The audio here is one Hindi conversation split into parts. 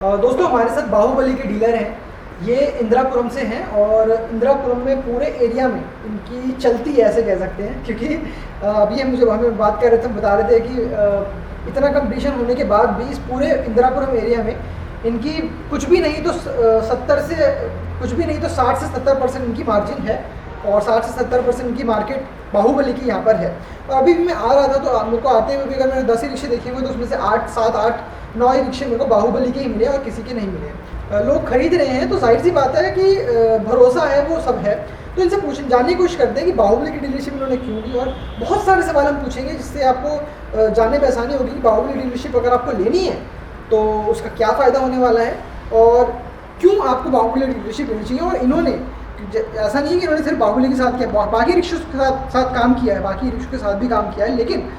दोस्तों हमारे साथ बाहुबली के डीलर हैं। ये इंदिरापुरम से हैं और इंदिरापुरम में पूरे एरिया में इनकी चलती है ऐसे कह सकते हैं, क्योंकि अभी हमें बात कर रहे थे, हम बता रहे थे कि इतना कंपटीशन होने के बाद भी इस पूरे इंदिरापुरम एरिया में इनकी कुछ भी नहीं तो 60 से 70% इनकी मार्जिन है और 60 से 70% इनकी मार्केट बाहुबली की यहाँ पर है। और अभी भी मैं आ रहा था तो मेरे को आते हुए भी अगर मैंने 10 ही रिक्शे देखे हुए तो उसमें से 9 ही रिक्शे मेरे को बाहुबली के ही मिले और किसी के नहीं मिले। लोग खरीद रहे हैं तो जाहिर सी बात है कि भरोसा है वो सब है। तो इनसे जानने की कोशिश करते हैं कि बाहुबली की डीलरशिप इन्होंने क्यों ली, और बहुत सारे सवाल हम पूछेंगे जिससे आपको जानने में आसानी होगी कि बाहुबली डीलरशिप अगर आपको लेनी है तो उसका क्या फ़ायदा होने वाला है और क्यों आपको बाहुबली डीलरशिप लेनी चाहिए। और इन्होंने ऐसा नहीं है कि इन्होंने सिर्फ बाहुबली के साथ किया, बाकी रिक्शों के साथ काम किया है, बाकी रिक्शों के साथ भी काम किया है, लेकिन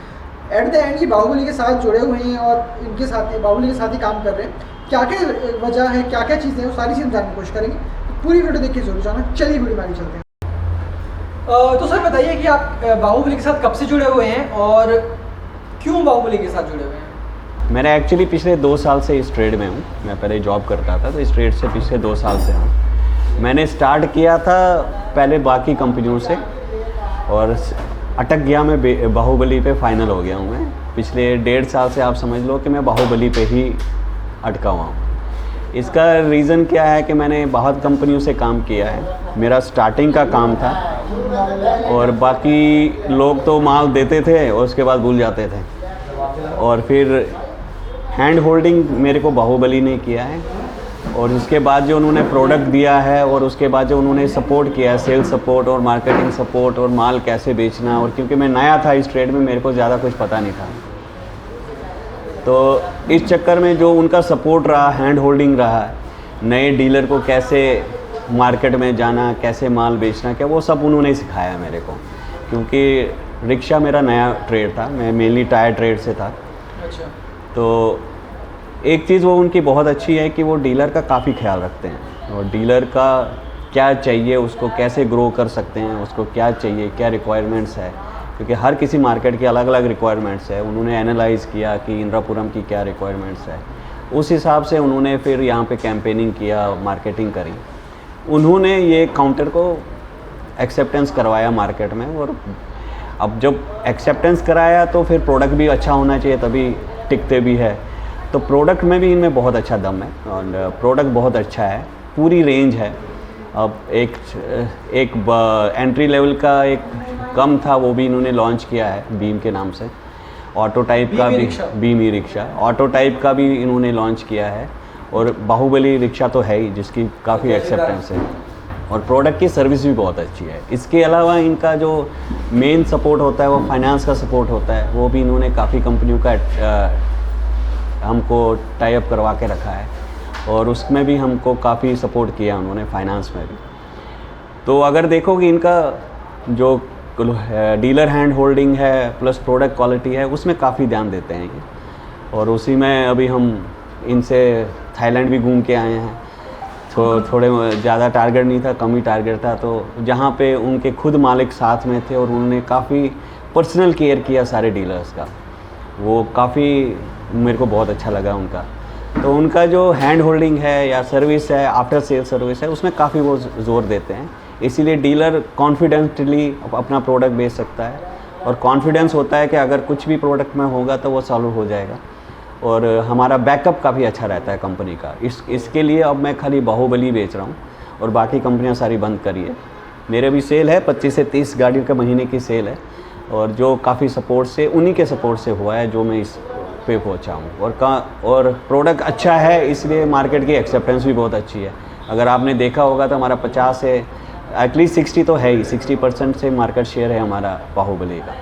एट द एंड ये बाहुबली के साथ जुड़े हुए हैं और इनके साथ बाहुबली के साथ ही काम कर रहे हैं। क्या क्या वजह है, क्या क्या चीज़ें हैं, वो सारी चीज़ें जानने की कोशिश करेंगे। तो पूरी वीडियो देख के जरूर जाना। चलिए वीडियो में आगे चलते हैं। तो सर बताइए कि आप बाहुबली के साथ कब से जुड़े हुए हैं और क्यों बाहुबली के साथ जुड़े हुए हैं। मैंने एक्चुअली पिछले 2 साल से इस ट्रेड में हूँ। मैं पहले जॉब करता था तो इस ट्रेड से पिछले 2 साल से हूँ। मैंने स्टार्ट किया था पहले बाकी कंपनियों से और अटक गया मैं बाहुबली पे फाइनल हो गया हूँ। मैं पिछले 1.5 साल से आप समझ लो कि मैं बाहुबली पे ही अटका हुआ हूँ। इसका रीज़न क्या है कि मैंने बहुत कंपनियों से काम किया है। मेरा स्टार्टिंग का काम था और बाकी लोग तो माल देते थे और उसके बाद भूल जाते थे, और फिर हैंड होल्डिंग मेरे को बाहुबली ने किया है। और उसके बाद जो उन्होंने प्रोडक्ट दिया है और उसके बाद जो उन्होंने सपोर्ट किया है, सेल्स सपोर्ट और मार्केटिंग सपोर्ट और माल कैसे बेचना, और क्योंकि मैं नया था इस ट्रेड में मेरे को ज़्यादा कुछ पता नहीं था, तो इस चक्कर में जो उनका सपोर्ट रहा, हैंड होल्डिंग रहा, नए डीलर को कैसे मार्केट में जाना, कैसे माल बेचना, क्या वो सब उन्होंने सिखाया मेरे को। क्योंकि रिक्शा मेरा नया ट्रेड था, मैं मेनली टायर ट्रेड से था। अच्छा। तो एक चीज़ वो उनकी बहुत अच्छी है कि वो डीलर का काफ़ी ख्याल रखते हैं और डीलर का क्या चाहिए, उसको कैसे ग्रो कर सकते हैं, उसको क्या चाहिए, क्या रिक्वायरमेंट्स है, क्योंकि हर किसी मार्केट की अलग अलग रिक्वायरमेंट्स है। उन्होंने एनालाइज़ किया कि इंदिरापुरम की क्या रिक्वायरमेंट्स है, उस हिसाब से उन्होंने फिर यहाँ पे कैंपेनिंग किया, मार्केटिंग करी। उन्होंने ये काउंटर को एक्सेप्टेंस करवाया मार्केट में, और अब जब एक्सेप्टेंस कराया तो फिर प्रोडक्ट भी अच्छा होना चाहिए तभी टिकते भी है। तो प्रोडक्ट में भी इनमें बहुत अच्छा दम है और प्रोडक्ट बहुत अच्छा है, पूरी रेंज है। अब एक एंट्री लेवल का एक कम था, वो भी इन्होंने लॉन्च किया है बीम के नाम से। ऑटो टाइप का भी, beam e rickshaw, auto type का भी इन्होंने लॉन्च किया है। और बाहुबली रिक्शा तो है ही जिसकी काफ़ी एक्सेप्टेंस है, और प्रोडक्ट की सर्विस भी बहुत अच्छी है। इसके अलावा इनका जो मेन सपोर्ट होता है वो फाइनेंस का सपोर्ट होता है, वो भी इन्होंने काफ़ी कंपनियों का हमको टाई अप करवा के रखा है, और उसमें भी हमको काफ़ी सपोर्ट किया उन्होंने, फाइनेंस में भी। तो अगर देखोगे इनका जो डीलर हैंड होल्डिंग है प्लस प्रोडक्ट क्वालिटी है, उसमें काफ़ी ध्यान देते हैं ये। और उसी में अभी हम इनसे थाईलैंड भी घूम के आए हैं। तो थोड़े ज़्यादा टारगेट नहीं था, कम ही टारगेट था, तो जहाँ पे उनके खुद मालिक साथ में थे और उन्होंने काफ़ी पर्सनल केयर किया सारे डीलर्स का, वो काफ़ी मेरे को बहुत अच्छा लगा उनका। तो उनका जो हैंड होल्डिंग है या सर्विस है, आफ्टर सेल सर्विस है, उसमें काफ़ी वो ज़ोर देते हैं। इसीलिए डीलर कॉन्फिडेंटली अपना प्रोडक्ट बेच सकता है, और कॉन्फिडेंस होता है कि अगर कुछ भी प्रोडक्ट में होगा तो वो सॉल्व हो जाएगा, और हमारा बैकअप काफ़ी अच्छा रहता है कंपनी का। इसके लिए अब मैं खाली बाहुबली बेच रहा हूँ और बाकी कंपनियाँ सारी बंद करी है। मेरे भी सेल है, 25 से 30 गाड़ी का महीने की सेल है, और जो काफ़ी सपोर्ट से, उन्हीं के सपोर्ट से हुआ है जो मैं इस पे पहुँचा हूँ। और प्रोडक्ट अच्छा है, इसलिए मार्केट की एक्सेप्टेंस भी बहुत अच्छी है। अगर आपने देखा होगा तो हमारा 50 से एटलीस्ट 60 तो है ही, 60% से मार्केट शेयर है हमारा बाहुबली का,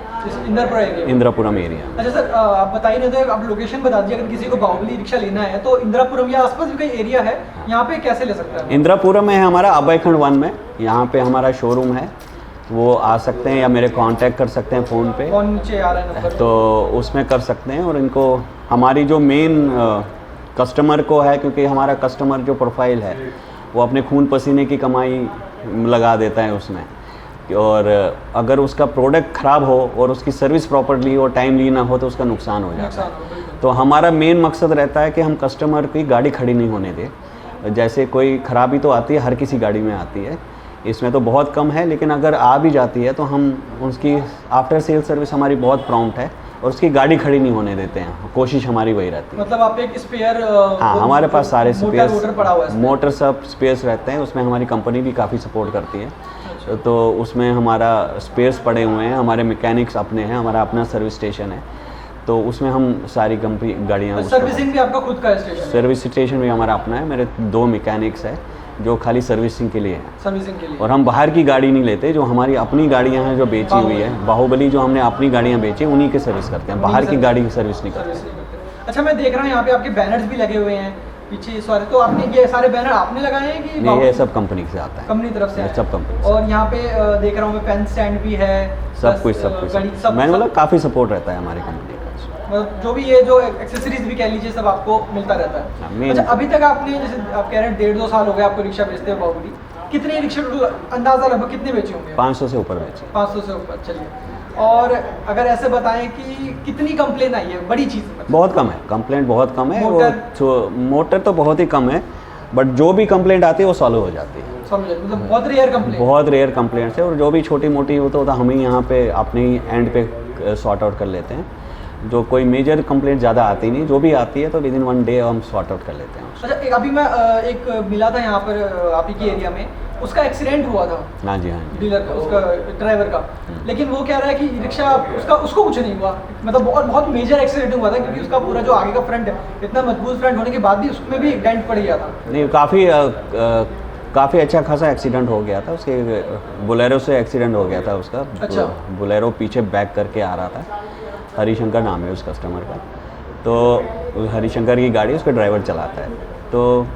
इंदिरापुरम एरिया। अच्छा सर, आप बता ही रहे थे, आप लोकेशन बता दीजिए। अगर किसी को बाहुबली रिक्शा लेना है तो इंदिरापुरम या आसपास भी कोई एरिया है, यहाँ पे कैसे ले सकता है। इंदिरापुरम में है हमारा अभयखंड 1 में, यहाँ पे हमारा शोरूम है, वो आ सकते हैं या मेरे कांटेक्ट कर सकते हैं फ़ोन पे, फ़ोन नीचे आ रहा है नंबर, तो उसमें कर सकते हैं। और इनको हमारी जो मेन कस्टमर को है, क्योंकि हमारा कस्टमर जो प्रोफाइल है वो अपने खून पसीने की कमाई लगा देता है उसमें, और अगर उसका प्रोडक्ट ख़राब हो और उसकी सर्विस प्रॉपर्ली और टाइमली ना हो तो उसका नुकसान हो जाता है। तो हमारा मेन मकसद रहता है कि हम कस्टमर की गाड़ी खड़ी नहीं होने दें। जैसे कोई ख़राबी तो आती है, हर किसी गाड़ी में आती है, इसमें तो बहुत कम है, लेकिन अगर आ भी जाती है तो हम उसकी आफ्टर सेल सर्विस हमारी बहुत प्रॉम्प्ट है और उसकी गाड़ी खड़ी नहीं होने देते हैं। कोशिश हमारी वही रहती है। मतलब आप एक स्पेयर, हाँ, हमारे पास सारे स्पेयर्स, पड़ा हुआ है, मोटर सब स्पेयर्स रहते हैं, उसमें हमारी कंपनी भी काफ़ी सपोर्ट करती है। तो उसमें हमारा स्पेयर्स पड़े हुए हैं, हमारे मैकेनिक्स अपने हैं, हमारा अपना सर्विस स्टेशन है, तो उसमें हम सारी कंपनी गाड़ियाँ, सर्विसिंग भी आपका खुद का स्टेशन है? सर्विस स्टेशन भी हमारा अपना है, मेरे 2 मैकेनिक्स है जो खाली सर्विसिंग के लिए है, सर्विसिंग के लिए। और हम बाहर की गाड़ी नहीं लेते, जो हमारी अपनी गाड़ियाँ हैं जो बेची हुई है, बाहुबली जो हमने अपनी गाड़ियाँ बेची उन्हीं की सर्विस करते हैं, बाहर की गाड़ी की सर्विस नहीं करते। अच्छा, मैं देख रहा हूँ यहाँ पे आपके बैनर्स भी लगे हुए हैं पीछे सारे, तो आपने ये सारे बैनर आपने लगाए हैं कि नहीं? ये सब कंपनी से आता है, कंपनी तरफ से सब कंपनी। और यहाँ पे देख रहा हूँ मैं पेन स्टैंड भी है, सब कुछ मैंने बोला काफ़ी सपोर्ट रहता है हमारी कंपनी का। जो भी ये जो एक्सेसरीज भी कह लीजिए सब आपको मिलता रहता है। अच्छा, अभी तक आपने, जैसे आप कह रहे हैं 1.5-2 साल हो गए आपको रिक्शा बेचते हो बाहुबली, कितने रिक्शा अंदाजा लगभग कितने बेचे होंगे? 500 से ऊपर बेचे। 500 से ऊपर। चलिए, और अगर ऐसे बताएं कि कितनी कंप्लेन आई है, बड़ी चीज़? बहुत कम है, कंप्लेंट बहुत कम है। मोटर तो बहुत ही कम है, बट जो भी कंप्लेंट आती है वो सॉल्व हो जाती है। मतलब बहुत रेयर कंप्लेंट? बहुत रेयर कंप्लेंट्स है, और जो भी छोटी मोटी हो तो हम ही यहाँ पे अपने एंड पे सॉर्ट आउट कर लेते हैं। जो कोई मेजर कंप्लेंट ज़्यादा आती नहीं, जो भी आती है तो विद इन 1 डे हम सॉर्ट आउट कर लेते हैं। अच्छा, अभी मैं एक मिला था यहाँ पर आप ही के एरिया में, उसका एक्सीडेंट हुआ था। हाँ जी, डीलर का, उसका ड्राइवर का, लेकिन वो कह रहा है कि रिक्शा उसको कुछ नहीं हुआ, मतलब बहुत मेजर एक्सीडेंट हुआ था, क्योंकि उसका पूरा जो आगे का फ्रंट है, इतना मजबूत फ्रंट होने के बाद भी उसमें भी डेंट पड़ गया था। नहीं, काफ़ी अच्छा खासा एक्सीडेंट हो गया था, उसके बोलेरो से एक्सीडेंट हो गया था उसका। अच्छा। बोलेरो पीछे बैक करके आ रहा था, हरिशंकर नाम है उस कस्टमर का, तो हरिशंकर की गाड़ी उस पर ड्राइवर चलाता है, तो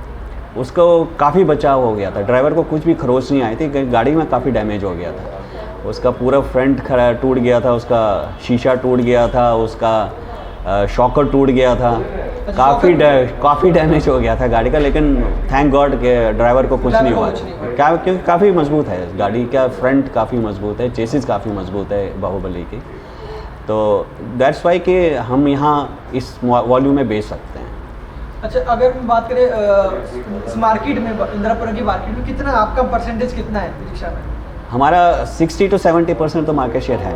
उसको काफ़ी बचाव हो गया था, ड्राइवर को कुछ भी खरोच नहीं आई थी, गाड़ी में काफ़ी डैमेज हो गया था, उसका पूरा फ्रंट खड़ा टूट गया था, उसका शीशा टूट गया था, उसका शॉकर टूट गया था, काफ़ी डैमेज हो गया था गाड़ी का, लेकिन थैंक गॉड के ड्राइवर को कुछ नहीं हुआ, क्या क्योंकि काफ़ी मजबूत है गाड़ी का फ्रंट, काफ़ी मजबूत है, चेसिस काफ़ी मजबूत है बाहुबली की, तो दैट्स वाई कि हम यहाँ इस वॉल्यूम में बेच सकते हैं। अच्छा, अगर हम बात करें इस मार्केट में, इंदिरापुरम की मार्केट में, कितना आपका परसेंटेज कितना है रिक्शा में? हमारा 60 to 70% तो मार्केट शेयर है,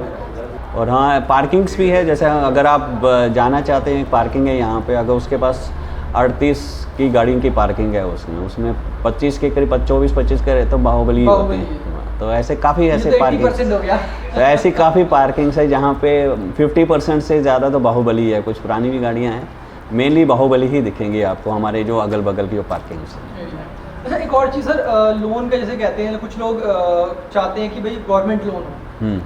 और हाँ पार्किंग्स भी है, जैसे अगर आप जाना चाहते हैं, पार्किंग है यहाँ पे, अगर उसके पास 38 की गाड़ी की पार्किंग है, उसमें 25 के करीब 24-25 के तो बाहुबली होते हैं, तो ऐसे काफ़ी ऐसे पार्किंग हो गया। तो ऐसी काफ़ी पार्किंग्स है जहाँ पे 50% से ज़्यादा तो बाहुबली है, कुछ पुरानी भी गाड़ियाँ हैं, मेनली बाहुबली ही दिखेंगी आपको हमारे जो अगल बगल की पार्किंग्स हैं। अच्छा, एक और चीज़ सर, लोन का जैसे कहते हैं, कुछ लोग चाहते हैं कि भाई गवर्नमेंट लोन हो,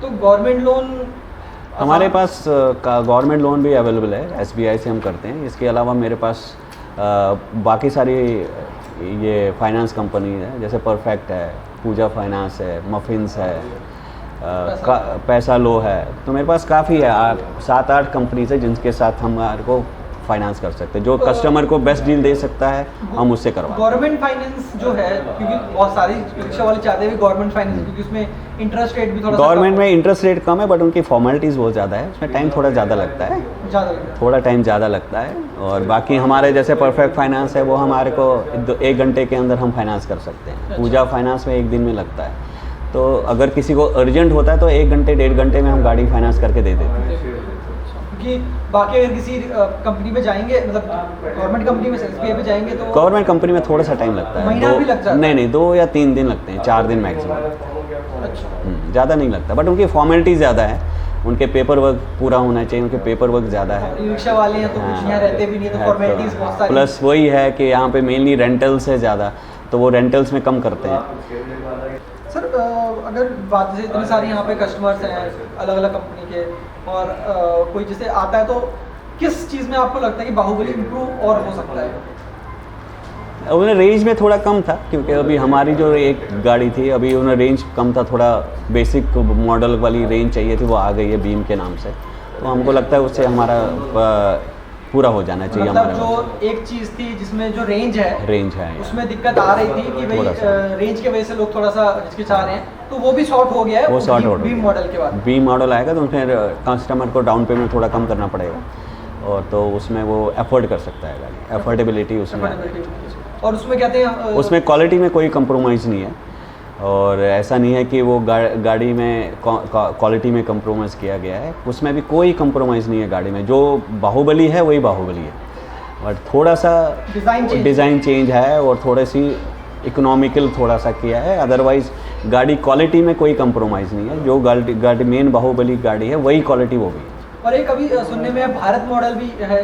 तो गवर्नमेंट लोन हमारे पास गवर्नमेंट लोन भी अवेलेबल है, SBI से हम करते हैं। इसके अलावा मेरे पास बाकी सारी ये फाइनेंस कंपनी है, जैसे परफेक्ट है, पूजा फाइनेंस है, मफिन्स है, पैसा लो है, तो मेरे पास काफ़ी है, 7-8 कंपनीज है जिनके साथ हमारे को फाइनेंस कर सकते हैं, जो कस्टमर को बेस्ट डील दे सकता है हम उससे करवा। गवर्नमेंट फाइनेंस जो है, क्योंकि बहुत सारी रिक्शा वाले चाहते हैं गवर्नमेंट फाइनेंस, क्योंकि उसमें इंटरेस्ट रेट भी थोड़ा, गवर्नमेंट में इंटरेस्ट रेट कम है, बट उनकी फॉर्मेलिटीज़ बहुत ज़्यादा है, उसमें टाइम थोड़ा ज़्यादा लगता है, थोड़ा टाइम ज़्यादा लगता है। और बाकी हमारे जैसे परफेक्ट फाइनेंस है, वो हमारे को 1 घंटे के अंदर हम फाइनेंस कर सकते हैं। पूजा फाइनेंस में 1 दिन में लगता है, तो अगर किसी को अर्जेंट होता है तो 1 घंटे 1.5 घंटे में हम गाड़ी फाइनेंस करके दे देते हैं। कि बाकी अगर किसी कंपनी में जाएंगे, मतलब गवर्नमेंट कंपनी में SBI पे जाएंगे, तो गवर्नमेंट कंपनी में थोड़ा सा टाइम लगता है, महीना भी लग जाता है? नहीं 2 या 3 दिन लगते हैं, 4 दिन मैक्सिमम। अच्छा, ज़्यादा नहीं लगता, बट उनकी फॉर्मेलिटी ज़्यादा है, उनके पेपर वर्क पूरा होना चाहिए, उनके पेपर वर्क ज़्यादा है। रिक्शा वाले हैं तो कुछ यहाँ रहते भी नहीं, तो फॉर्मेलिटीज़ बहुत सारी, प्लस वही है कि यहाँ पे मेनली रेंटल्स है ज़्यादा, तो वो रेंटल्स में कम करते हैं। सर, अगर बात जैसे इतने सारे यहाँ पे कस्टमर्स हैं अलग अलग कंपनी के, और कोई जैसे आता है, तो किस चीज़ में आपको लगता है कि बाहुबली इम्प्रूव और हो सकता है? उन्हें रेंज में थोड़ा कम था, क्योंकि अभी हमारी जो एक गाड़ी थी, अभी उन्हें रेंज कम था, थोड़ा बेसिक मॉडल वाली रेंज चाहिए थी, वो आ गई है बीम के नाम से, तो हमको लगता है उससे हमारा पूरा हो जाना चाहिए। मतलब जो एक चीज़ थी जिसमें जो रेंज है उसमें दिक्कत आ रही थी कि भाई रेंज की वजह से लोग थोड़ा सा हिचकिचा रहे हैं, तो वो भी शॉर्ट हो गया है, वो शॉर्ट हो गया। बीम मॉडल के बाद बीम मॉडल आएगा तो फिर कस्टमर को डाउन पेमेंट थोड़ा कम करना पड़ेगा, और तो उसमें वो अफोर्ड कर सकता है गाड़ी, अफोर्डेबिलिटी उसमें आ जाएगी। और उसमें कहते हैं उसमें क्वालिटी में कोई कंप्रोमाइज़ नहीं है, और ऐसा नहीं है कि वो गाड़ी में क्वालिटी में कंप्रोमाइज़ किया गया है, उसमें भी कोई कंप्रोमाइज़ नहीं है गाड़ी में। जो बाहुबली है वही बाहुबली है, बट थोड़ा सा डिज़ाइन चेंज है और थोड़ी सी इकोनॉमिकल थोड़ा सा किया है, अदरवाइज़ गाड़ी क्वालिटी में कोई कंप्रोमाइज़ नहीं है। जो गाड़ी मेन बाहुबली गाड़ी है वही क्वालिटी वो भी है। और एक अभी सुनने में भारत मॉडल भी है।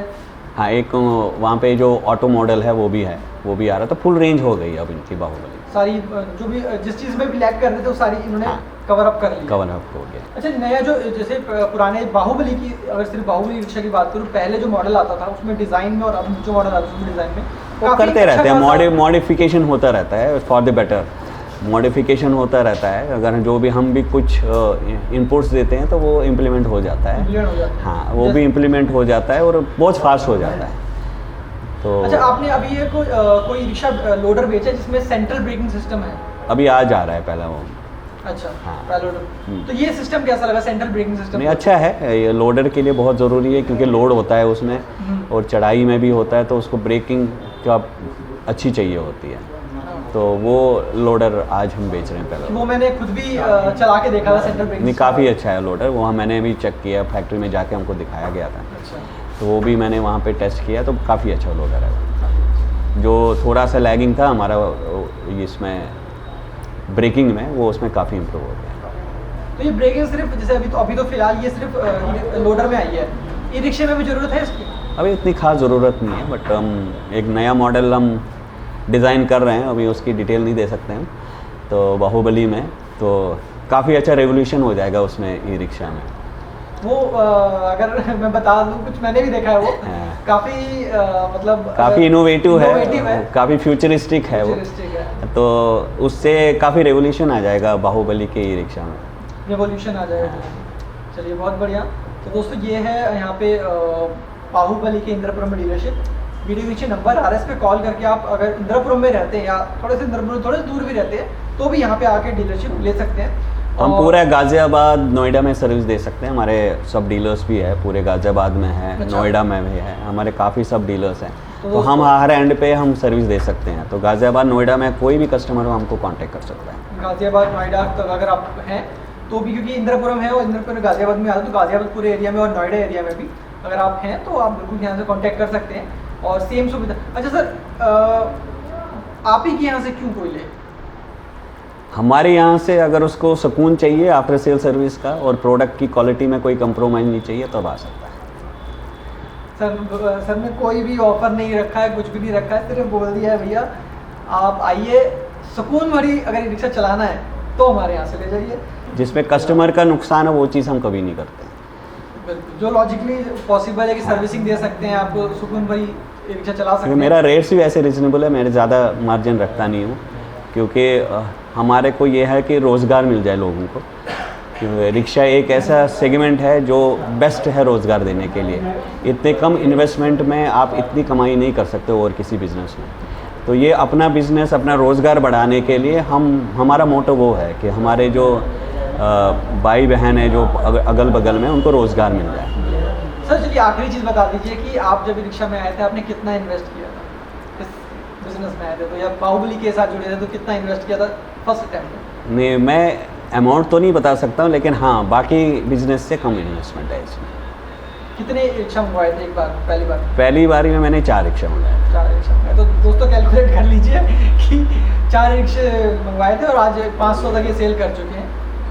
हाँ, एक वहाँ पे जो ऑटो मॉडल है वो भी है, वो भी आ रहा था। फुल रेंज हो गई अब इनकी बाहुबली सारी, जो भी जिस चीज़ में भी लैग कर रहे थे वो सारी इन्होंने हाँ, कवर अप कर लिया। कवर अप हो गया। अच्छा, नया जो जैसे पुराने बाहुबली की, अगर सिर्फ बाहुबली रिक्शा की बात करूँ, पहले जो मॉडल आता था उसमें डिज़ाइन में, और अब जो मॉडल आता है उसमें डिज़ाइन में वो करते रहते हैं, मॉडिफिकेशन होता रहता है फॉर द बेटर, मॉडिफिकेशन होता रहता है। अगर जो भी हम भी कुछ इनपुट्स देते हैं तो वो इम्प्लीमेंट हो जाता है। हाँ, वो भी इम्प्लीमेंट हो जाता है और बहुत फास्ट हो जाता है। तो अच्छा, आपने अभी ये कोई रिक्शा लोडर बेचा जिसमें सेंट्रल ब्रेकिंग सिस्टम है? अभी आज आ रहा है पहला वो। अच्छा, हाँ। लोडर। तो ये सिस्टम कैसा लगा, सेंट्रल ब्रेकिंग सिस्टम? नहीं, अच्छा है, ये लोडर के लिए बहुत ज़रूरी है क्योंकि लोड होता है उसमें और चढ़ाई में भी होता है, तो उसको ब्रेकिंग का अच्छी चाहिए होती है। तो वो लोडर आज हम बेच रहे हैं पहले। वो मैंने खुद भी चला के देखा था, सेंट्रल ब्रेकिंग। नहीं, काफ़ी अच्छा है लोडर, वो मैंने भी चेक किया, फैक्ट्री में जाके हमको दिखाया गया था। अच्छा। तो वो भी मैंने वहाँ पे टेस्ट किया, तो काफ़ी अच्छा लोडर है। जो थोड़ा सा लैगिंग था हमारा इसमें ब्रेकिंग में, वो उसमें काफ़ी इम्प्रूव हो गया। तो ये ब्रेकिंग सिर्फ जैसे अभी तो फिलहाल ये सिर्फ लोडर में आई है, ई रिक्शे में भी ज़रूरत है इसकी? अभी इतनी खास ज़रूरत नहीं है, बट हम एक नया मॉडल हम डिज़ाइन कर रहे हैं, अभी उसकी डिटेल नहीं दे सकते हम। तो बाहुबली में तो काफ़ी अच्छा रेवोल्यूशन हो जाएगा उसमें ई रिक्शा में। वो अगर मैं बता दूं, कुछ मैंने भी देखा है वो, हाँ। काफ़ी मतलब काफ़ी इनोवेटिव है, काफ़ी फ्यूचरिस्टिक है वो, है। तो उससे काफ़ी रेवोल्यूशन आ जाएगा बाहुबली के ई रिक्शा में। रेवोल्यूशन आ जाएगा। चलिए, बहुत बढ़िया। तो दोस्तों, ये है यहाँ पे बाहुबली के इंद्रपुरम में डीलरशिप। वीडियो के नीचे नंबर आ रहा है, इस पर कॉल करके आप अगर इंद्रपुरम में रहते हैं या थोड़े से इंद्रपुरम थोड़े दूर भी रहते हैं तो भी यहाँ पे आके डीलरशिप ले सकते हैं। हम पूरा गाज़ियाबाद, नोएडा में सर्विस दे सकते हैं। हमारे सब डीलर्स भी है, पूरे गाज़ियाबाद में है, अच्छा। नोएडा में भी है, हमारे काफ़ी सब डीलर्स हैं। तो हम हर एंड पे हम सर्विस दे सकते हैं। तो गाज़ियाबाद, नोएडा में कोई भी कस्टमर हो हमको कांटेक्ट कर सकता है। गाज़ियाबाद, नोएडा तो अगर आप हैं तो भी, क्योंकि इंद्रपुरम है और इंद्रपुरम गाज़ियाबाद में आता है, तो गाज़ियाबाद पूरे एरिया में और नोएडा एरिया में भी अगर आप हैं तो आप बिल्कुल यहाँ से कॉन्टैक्ट कर सकते हैं और सेम सुविधा। अच्छा सर, आप ही के यहाँ से क्यों कोई ले? हमारे यहाँ से अगर उसको सुकून चाहिए आफ्टर सेल सर्विस का और प्रोडक्ट की क्वालिटी में कोई कंप्रोमाइज़ नहीं चाहिए, तब आ सकता है। सर ने कोई भी ऑफर नहीं रखा है, कुछ भी नहीं रखा है, सिर्फ बोल दिया है भैया आप आइए, सुकून भरी अगर रिक्शा चलाना है तो हमारे यहाँ से ले जाइए। जिसमें कस्टमर का नुकसान है वो चीज़ हम कभी नहीं करते। बिल्कुल, जो लॉजिकली पॉसिबल है कि सर्विसिंग दे सकते हैं, आपको सुकून भरी रिक्शा चला सकते हैं। मेरा रेट्स भी ऐसे रिजनेबल है, मैं ज़्यादा मार्जिन रखता नहीं हूँ, क्योंकि हमारे को ये है कि रोज़गार मिल जाए लोगों को। क्योंकि रिक्शा एक ऐसा सेगमेंट है जो बेस्ट है रोज़गार देने के लिए। इतने कम इन्वेस्टमेंट में आप इतनी कमाई नहीं कर सकते और किसी बिज़नेस में। तो ये अपना बिज़नेस, अपना रोज़गार बढ़ाने के लिए हमारा मोटो वो है कि हमारे जो भाई बहन है जो अगल बगल में, उनको रोज़गार मिल जाए। सर चलिए, आखिरी चीज़ बता दीजिए कि आप जब रिक्शा में आए थे आपने कितना इन्वेस्ट किया था? इस बिजनेस में आए थे तो, या बाहुबली के साथ जुड़े थे तो कितना इन्वेस्ट किया था फर्स्ट अटैम्प्ट में? नहीं, मैं अमाउंट तो नहीं बता सकता हूँ, लेकिन हाँ, बाकी बिजनेस से कम इन्वेस्टमेंट है इसमें। कितने रिक्शा मंगवाए थे एक बार, पहली बार? पहली बारी में मैंने 4 रिक्शा मंगाए। 4 रिक्शा मंगाए। तो दोस्तों कैलकुलेट कर लीजिए कि 4 रिक्शे मंगवाए थे और आज 500 तक ये सेल कर चुके हैं,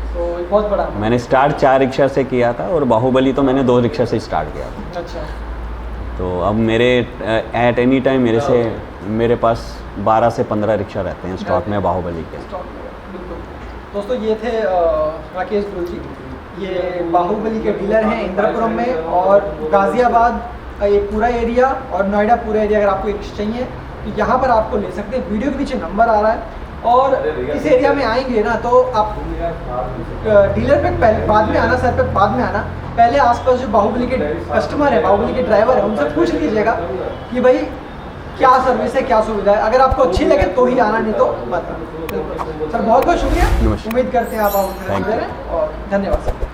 तो बहुत बड़ा। मैंने स्टार्ट 4 रिक्शा से किया था और बाहुबली तो मैंने 2 रिक्शा से स्टार्ट किया था। अच्छा। तो अब मेरे एट एनी टाइम मेरे पास 12 से 15 रिक्शा रहते हैं स्टॉक में बाहुबली के। बिल्कुल। दोस्तों, ये थे राकेश गुरु जी, ये बाहुबली के डीलर हैं इंद्रपुरम में और गाज़ियाबाद ये पूरा एरिया और नोएडा पूरा एरिया। अगर आपको रिक्शा चाहिए तो यहाँ पर आपको ले सकते हैं। वीडियो के नीचे नंबर आ रहा है, और इस एरिया में आएंगे ना तो आप डीलर पे पहले बाद में आना, सर पे बाद में आना, पहले आसपास जो बाहुबली के कस्टमर है, बाहुबली के ड्राइवर है, उनसे पूछ लीजिएगा कि भाई क्या सर्विस है, क्या सुविधा है। अगर आपको अच्छी लगे तो ही आना, नहीं तो मत। सर बहुत बहुत शुक्रिया, उम्मीद करते हैं आप और धन्यवाद सर।